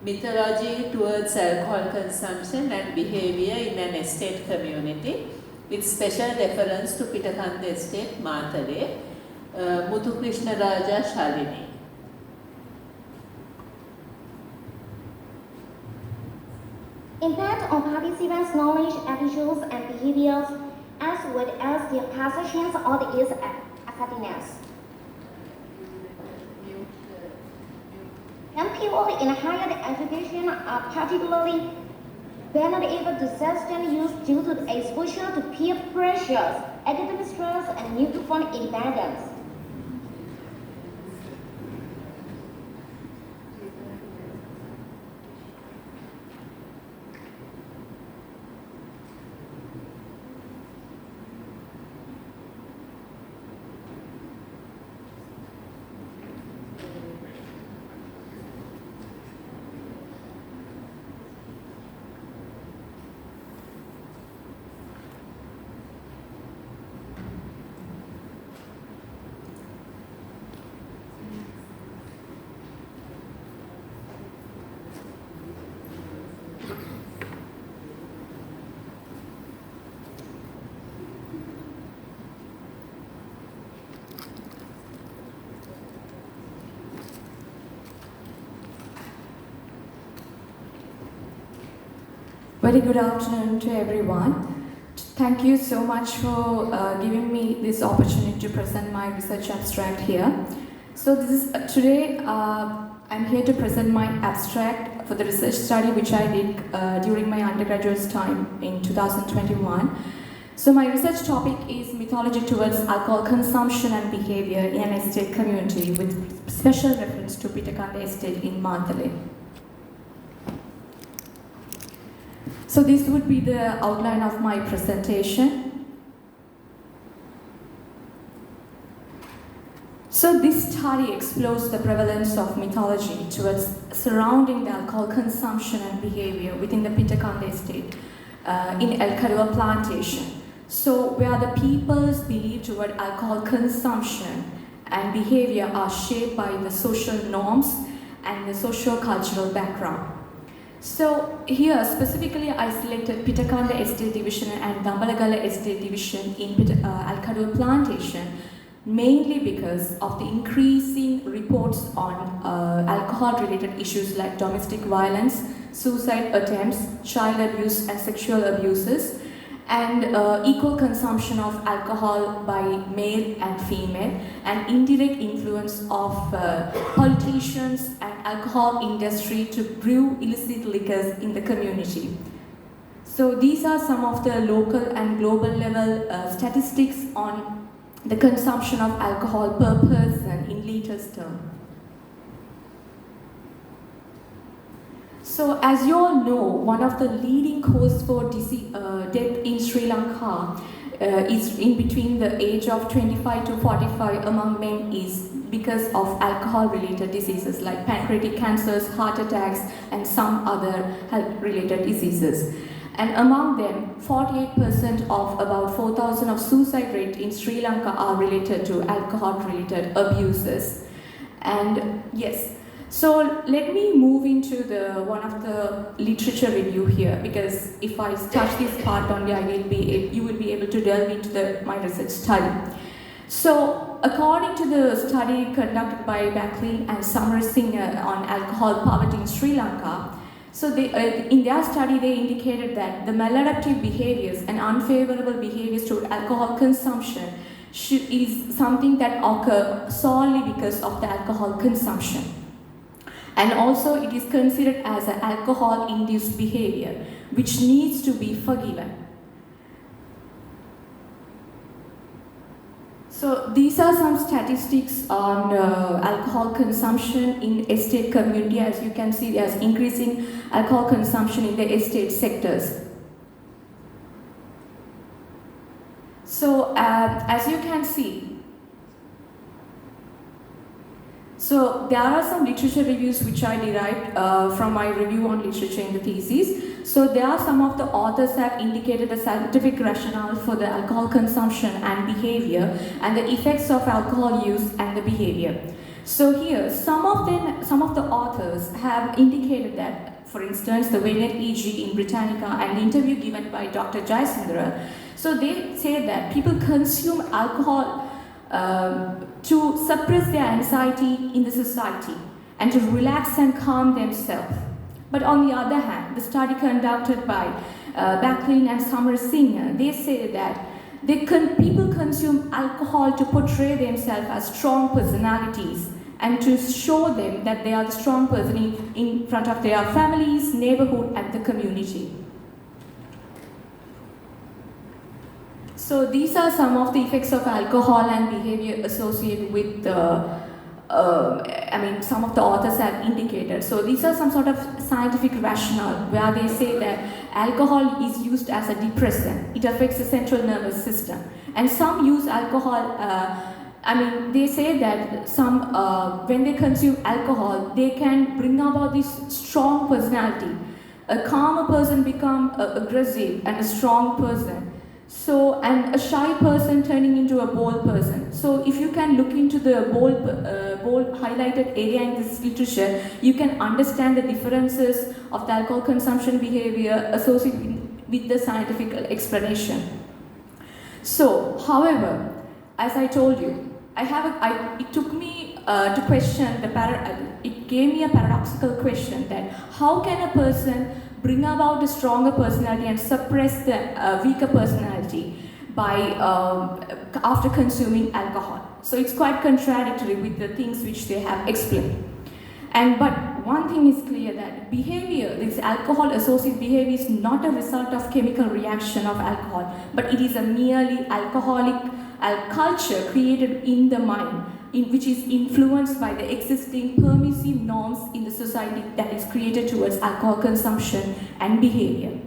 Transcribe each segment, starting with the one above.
Mythology towards alcohol consumption and behavior in an estate community, with special reference to Pitakanda Estate, Mathale, Muthu Krishna Raja Shalini. Impact on participants' knowledge, attitudes, and behaviors, as well as their perceptions of its effectiveness. Young people in higher education are particularly vulnerable to substance use due to the exposure to peer pressures, academic stress, and newfound independence. Very good afternoon to everyone. Thank you so much for giving me this opportunity to present my research abstract here. So this is today I'm here to present my abstract for the research study which I did during my undergraduate time in 2021. So my research topic is mythology towards alcohol consumption and behavior in an estate community with special reference to Pitakanda Estate in Mathale. So this would be the outline of my presentation. So this study explores the prevalence of mythology towards surrounding the alcohol consumption and behavior within the Pitakanda Estate in El Kadua plantation. So where the people's belief toward alcohol consumption and behavior are shaped by the social norms and the socio-cultural background. So here specifically I selected Pitakanda Estate Division and Dambalagala Estate Division in El Kadua plantation mainly because of the increasing reports on alcohol-related issues like domestic violence, suicide attempts, child abuse and sexual abuses, and equal consumption of alcohol by male and female, and indirect influence of politicians and alcohol industry to brew illicit liquors in the community. So these are some of the local and global level statistics on the consumption of alcohol per person in liters term. So as you all know, one of the leading causes for death in Sri Lanka is in between the age of 25 to 45 among men is because of alcohol-related diseases like pancreatic cancers, heart attacks, and some other health-related diseases. And among them, 48% of about 4,000 of suicide rate in Sri Lanka are related to alcohol-related abuses. And yes, so let me move into one of the literature review here, because if I touch this part only, you will be able to delve into my research study. So according to the study conducted by Buckley and Samarsingh on alcohol poverty in Sri Lanka, so in their study they indicated that the maladaptive behaviors and unfavorable behaviors toward alcohol consumption is something that occur solely because of the alcohol consumption. And also it is considered as an alcohol-induced behavior, which needs to be forgiven. So these are some statistics on alcohol consumption in estate community. As you can see, there's increasing alcohol consumption in the estate sectors. So as you can see, so there are some literature reviews which I derived from my review on literature in the thesis. So there are some of the authors have indicated the scientific rationale for the alcohol consumption and behavior and the effects of alcohol use and the behavior. So here, some of the authors have indicated that, for instance, the Venet EG in Britannica and the interview given by Dr. Jayasundara, so they say that people consume alcohol to suppress their anxiety in the society and to relax and calm themselves. But on the other hand, the study conducted by Backlin and Summer Singer, they say that people consume alcohol to portray themselves as strong personalities and to show them that they are the strong person in front of their families, neighborhood, and the community. So these are some of the effects of alcohol and behavior associated with some of the authors have indicated. So these are some sort of scientific rationale where they say that alcohol is used as a depressant. It affects the central nervous system. And some use alcohol, they say that some, when they consume alcohol, they can bring about this strong personality. A calmer person become aggressive and a strong person. So, and a shy person turning into a bold person. So, if you can look into the bold highlighted area in this literature, you can understand the differences of the alcohol consumption behavior associated with the scientific explanation. So, however, as I told you, it took me to question it gave me a paradoxical question that how can a person bring about a stronger personality and suppress the weaker personality by after consuming alcohol. So it's quite contradictory with the things which they have explained. But one thing is clear that behavior, this alcohol-associated behavior is not a result of chemical reaction of alcohol, but it is a merely alcoholic culture created in the mind, which is influenced by the existing permissive norms in the society that is created towards alcohol consumption and behavior.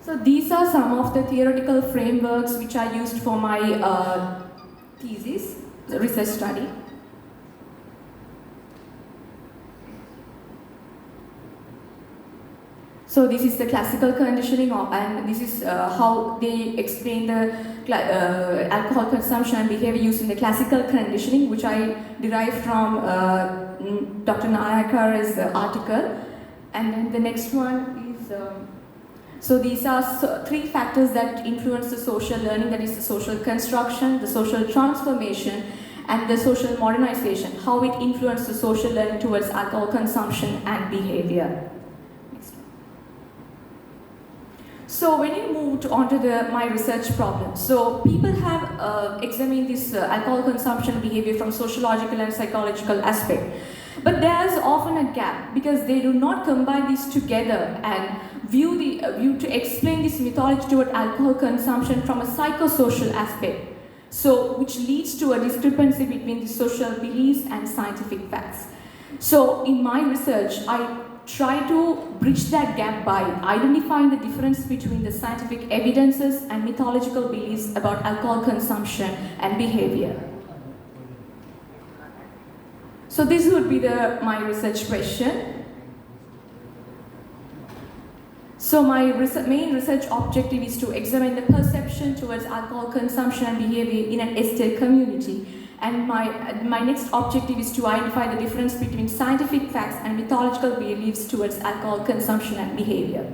So these are some of the theoretical frameworks which I used for my thesis, the research study. So this is the classical conditioning, and this is how they explain the alcohol consumption and behavior used in the classical conditioning, which I derived from Dr. Nayakara's article. And then the next one is, so these are three factors that influence the social learning, that is the social construction, the social transformation, and the social modernization, how it influences the social learning towards alcohol consumption and behavior. So when you moved on to my research problem, so people have examined this alcohol consumption behavior from sociological and psychological aspect. But there is often a gap because they do not combine these together and view to explain this mythology toward alcohol consumption from a psychosocial aspect. So which leads to a discrepancy between the social beliefs and scientific facts. So in my research, I try to bridge that gap by identifying the difference between the scientific evidences and mythological beliefs about alcohol consumption and behavior. So this would be my research question. So my main research objective is to examine the perception towards alcohol consumption and behavior in an estate community. And my next objective is to identify the difference between scientific facts and mythological beliefs towards alcohol consumption and behavior.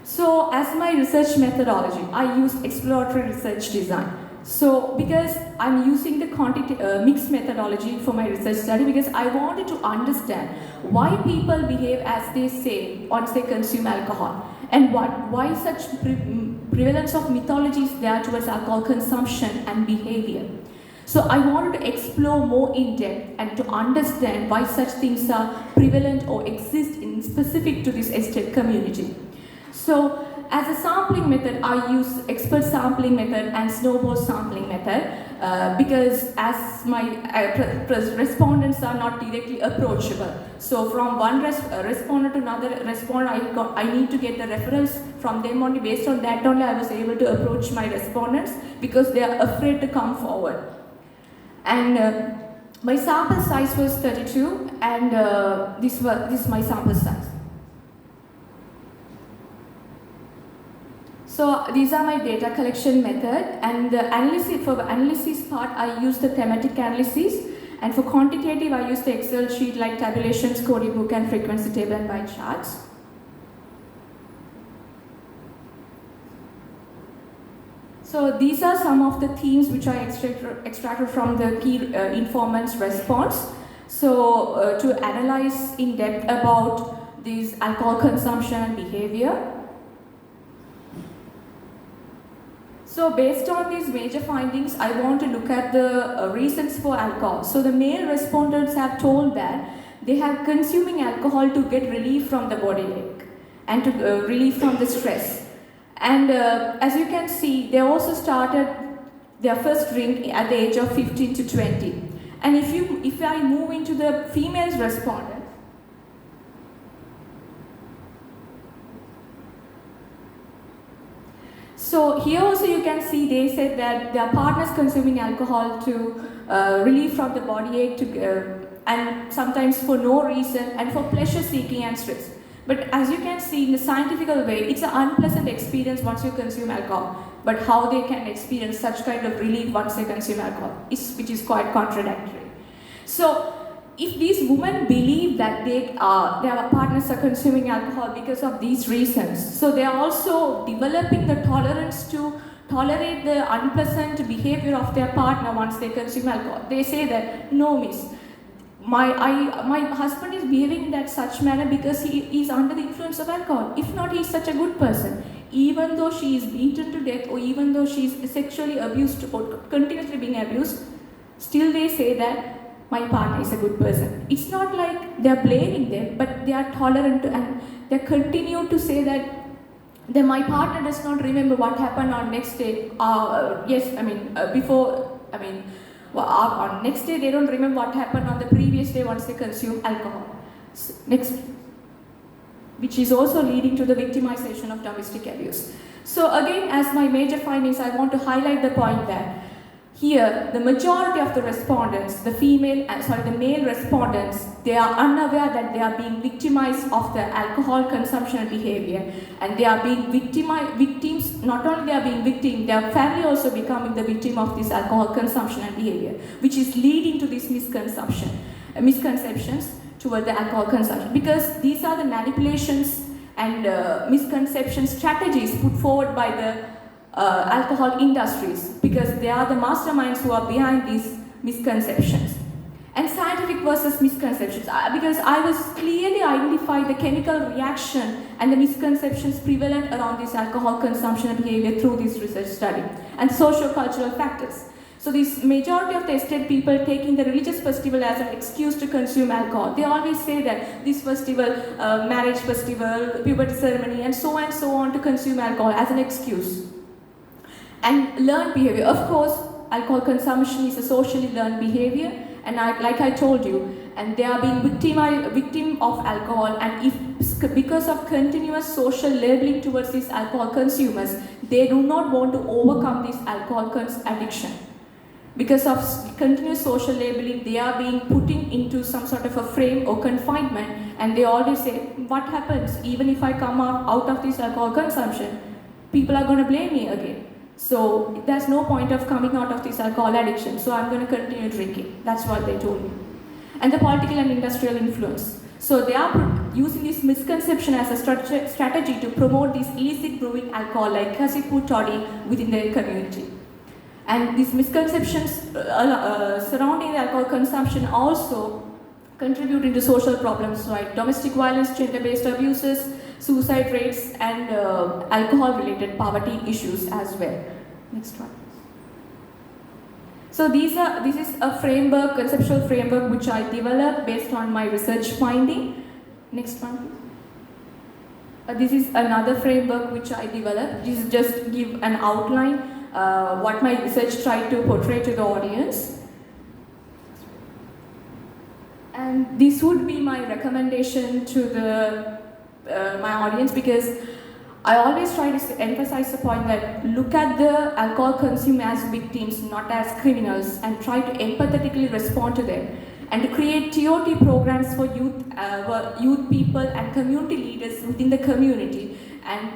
So as my research methodology, I use exploratory research design. So because I'm using the mixed methodology for my research study, because I wanted to understand why people behave as they say once they consume alcohol, and why such prevalence of mythology is there towards alcohol consumption and behavior. So I wanted to explore more in depth and to understand why such things are prevalent or exist in specific to this estate community. So as a sampling method, I use expert sampling method and snowball sampling method because as my respondents are not directly approachable. So from one respondent to another respondent, I need to get the reference from them only. Based on that only, I was able to approach my respondents because they are afraid to come forward. And my sample size was 32, and this is my sample size. So these are my data collection method, and the analysis, for the analysis part I use the thematic analysis, and for quantitative I use the Excel sheet like tabulations, storybook and frequency table and pie charts. So these are some of the themes which I extracted from the key informants response. So to analyze in depth about this alcohol consumption and behavior. So based on these major findings, I want to look at the reasons for alcohol. So the male respondents have told that they have consuming alcohol to get relief from the body ache and to relief from the stress. And as you can see, they also started their first drink at the age of 15 to 20. And if I move into the females respondent, so here also you can see they said that their partners consuming alcohol to relieve from the body ache and sometimes for no reason and for pleasure seeking and stress. But as you can see in the scientific way, it's an unpleasant experience once you consume alcohol. But how they can experience such kind of relief once they consume alcohol, which is quite contradictory. So if these women believe that their partners are consuming alcohol because of these reasons, so they are also developing the tolerance to tolerate the unpleasant behavior of their partner once they consume alcohol. They say that, no miss, my husband is behaving in that such manner because he is under the influence of alcohol. If not, he is such a good person. Even though she is beaten to death or even though she is sexually abused or continuously being abused, still they say that my partner is a good person. It's not like they are blaming them, but they are tolerant and they continue to say that my partner does not remember what happened on next day. On next day they don't remember what happened on the previous day once they consume alcohol. So, next, which is also leading to the victimization of domestic abuse. So again, as my major findings, I want to highlight the point that here, the majority of the respondents, the male respondents, they are unaware that they are being victimized of the alcohol consumption and behavior, and they are being victims. Not only they are being victims, their family also becoming the victim of this alcohol consumption and behavior, which is leading to this misconceptions toward the alcohol consumption. Because these are the manipulations and misconception strategies put forward by the alcohol industries, because they are the masterminds who are behind these misconceptions. And scientific versus misconceptions, because I was clearly identified the chemical reaction and the misconceptions prevalent around this alcohol consumption and behavior through this research study, and socio-cultural factors. So this majority of the estate people taking the religious festival as an excuse to consume alcohol. They always say that this festival, marriage festival, puberty ceremony, and so on to consume alcohol as an excuse. And learned behavior. Of course, alcohol consumption is a socially learned behavior, and like I told you, and they are being victim of alcohol, and because of continuous social labeling towards these alcohol consumers, they do not want to overcome this alcohol addiction. Because of continuous social labeling, they are being put into some sort of a frame or confinement, and they always say, what happens even if I come out of this alcohol consumption? People are going to blame me again. So there's no point of coming out of this alcohol addiction, so I'm going to continue drinking. That's what they told me. And the political and industrial influence. So they are using this misconception as a strategy to promote this illicit brewing alcohol like Kasipu toddy within their community. And these misconceptions surrounding the alcohol consumption also contributing to social problems like domestic violence, gender-based abuses, suicide rates, and alcohol-related poverty issues as well. Next one. So this is a framework, conceptual framework, which I developed based on my research finding. Next one. This is another framework which I developed. This is just give an outline what my research tried to portray to the audience. And this would be my recommendation to my audience, because I always try to emphasize the point that look at the alcohol consumer as victims, not as criminals, and try to empathetically respond to them, and to create TOT programs for youth people and community leaders within the community, and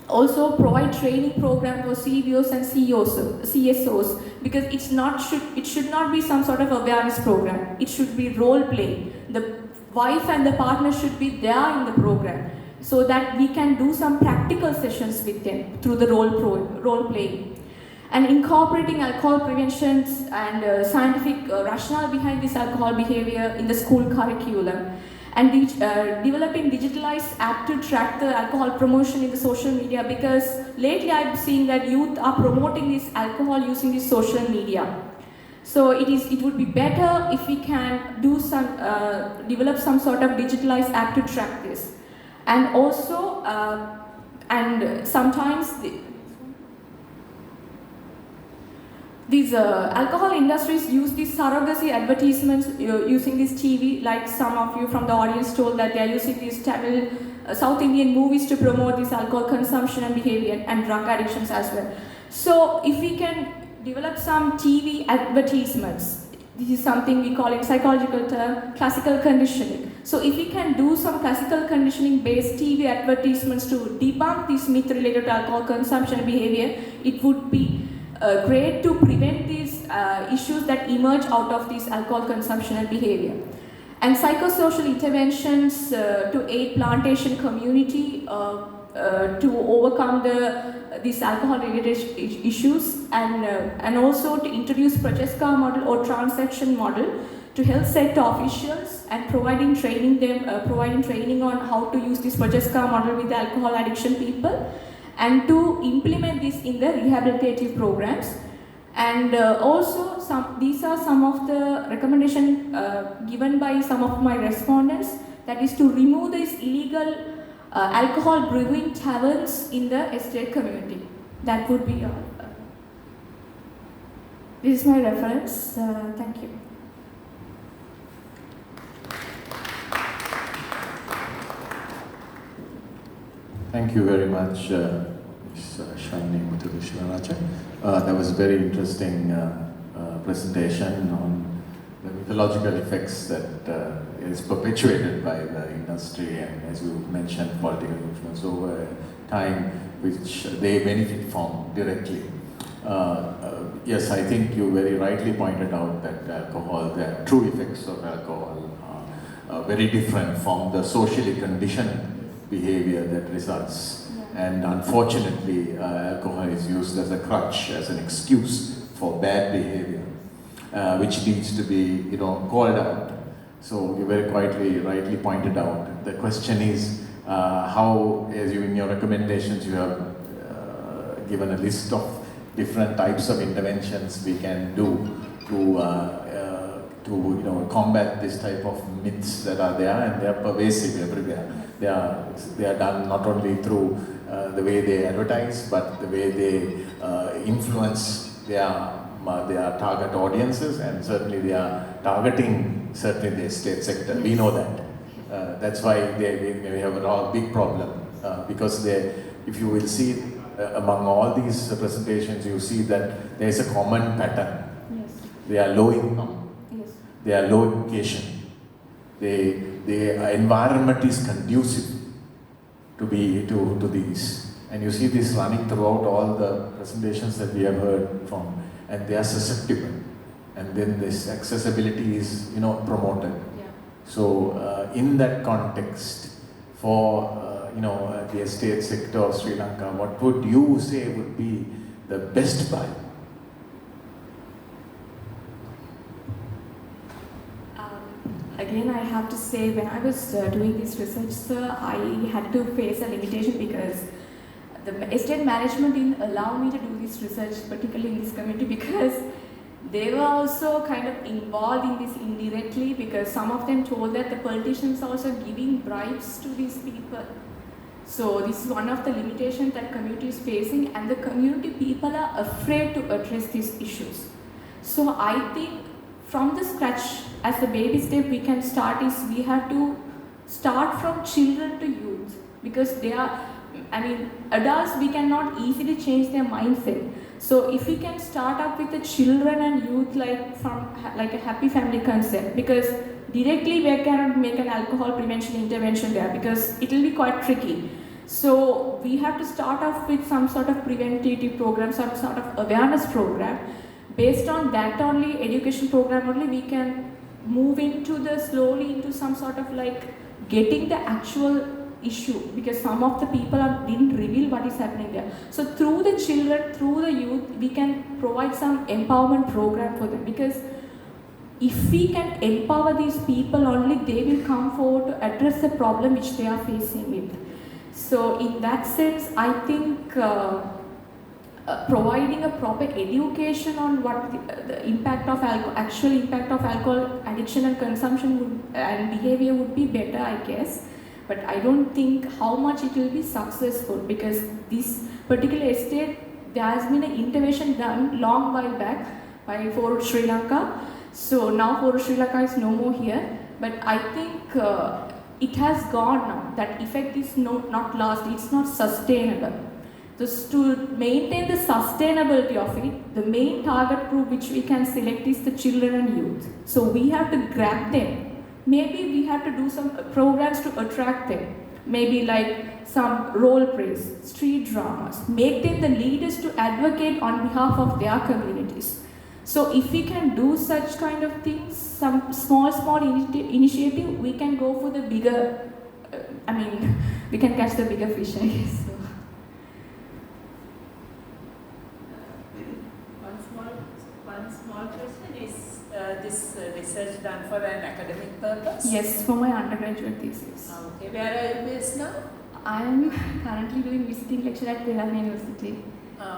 also provide training program for CBOs and CSOs, because it should not be some sort of awareness program. It should be role play. The wife and the partner should be there in the program, so that we can do some practical sessions with them through the role play. And incorporating alcohol prevention and scientific rationale behind this alcohol behavior in the school curriculum, and developing digitalized app to track the alcohol promotion in the social media, because lately I've seen that youth are promoting this alcohol using this social media. So it would be better if we can do some develop some sort of digitalized app to track this. And also and sometimes these alcohol industries use these surrogacy advertisements using this TV, like some of you from the audience told that they are using these Tamil South Indian movies to promote this alcohol consumption and behavior and drug addictions as well. So if we can develop some TV advertisements, this is something we call in psychological term classical conditioning. So if we can do some classical conditioning based TV advertisements to debunk this myth related to alcohol consumption and behavior, it would be great to prevent these issues that emerge out of this alcohol consumption and behavior. And psychosocial interventions to aid plantation community to overcome these alcohol related issues, and also to introduce Prochaska model or transaction model to health sector officials, and providing training on how to use this Prochaska model with the alcohol addiction people, and to implement this in the rehabilitative programs. And also these are some of the recommendations given by some of my respondents, that is to remove these illegal alcohol brewing taverns in the estate community. That would be all. This is my reference. Thank you. Thank you very much, Ms. Shalini Muthukrishna. That was a very interesting presentation on the mythological effects that is perpetuated by the industry, and as you mentioned, political influence over time, which they benefit from directly. Yes, I think you very rightly pointed out that alcohol, the true effects of alcohol are very different from the socially conditioned behavior that results. Yeah. And unfortunately, alcohol is used as a crutch, as an excuse for bad behavior, which needs to be, called out. So you very rightly pointed out. The question is how, as you in your recommendations, you have given a list of different types of interventions we can do to combat this type of myths that are there, and they are pervasive everywhere. They are done not only through the way they advertise, but the way they influence their target audiences, and certainly they are targeting certainly the estate sector. We know that. That's why we have a big problem, because if you will see among all these presentations, you see that there is a common pattern. Yes. They are low income. Yes. They are low education. The environment is conducive to these, and you see this running throughout all the presentations that we have heard from, and they are susceptible, and then this accessibility is promoted. Yeah. So in that context, for the estate sector of Sri Lanka, what would you say would be the best buy? Again, I have to say, when I was doing this research, sir, I had to face a limitation because the estate management didn't allow me to do this research, particularly in this community, because they were also kind of involved in this indirectly, because some of them told that the politicians are also giving bribes to these people. So this is one of the limitations that community is facing, and the community people are afraid to address these issues. So I think from the scratch, as a baby step we can start is we have to start from children to youth, because they are, adults, we cannot easily change their mindset. So if we can start up with the children and youth, from a happy family concept, because directly we cannot make an alcohol prevention intervention there, because it will be quite tricky. So we have to start off with some sort of preventative program, some sort of awareness program. Based on that only, education program only, we can move slowly into some sort of like getting the actual issue, because some of the people didn't reveal what is happening there. So through the children, through the youth, we can provide some empowerment program for them, because if we can empower these people only, they will come forward to address the problem which they are facing with. So in that sense, I think providing a proper education on what the impact of actual impact of alcohol addiction and consumption and behavior would be better, I guess. But I don't think how much it will be successful, because this particular estate, there has been an intervention done long while back by Forum Sri Lanka. So now Forum Sri Lanka is no more here, but I think it has gone now. That effect is not last, it's not sustainable. Just to maintain the sustainability of it, the main target group which we can select is the children and youth. So we have to grab them. Maybe we have to do some programs to attract them. Maybe like some role plays, street dramas, make them the leaders to advocate on behalf of their communities. So if we can do such kind of things, some small initiative, we can go for the bigger, we can catch the bigger fish, I guess. So. One small question is this research done for an academic purpose? Yes, for my undergraduate thesis. Okay, where are you based now? I am currently doing visiting lecture at Tehran University. Okay.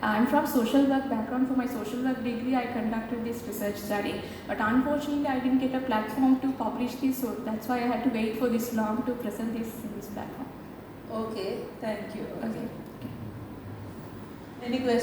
I'm from social work background. For my social work degree, I conducted this research study, but unfortunately I didn't get a platform to publish this, so that's why I had to wait for this long to present this in this platform. Okay, thank you. Okay. Any questions?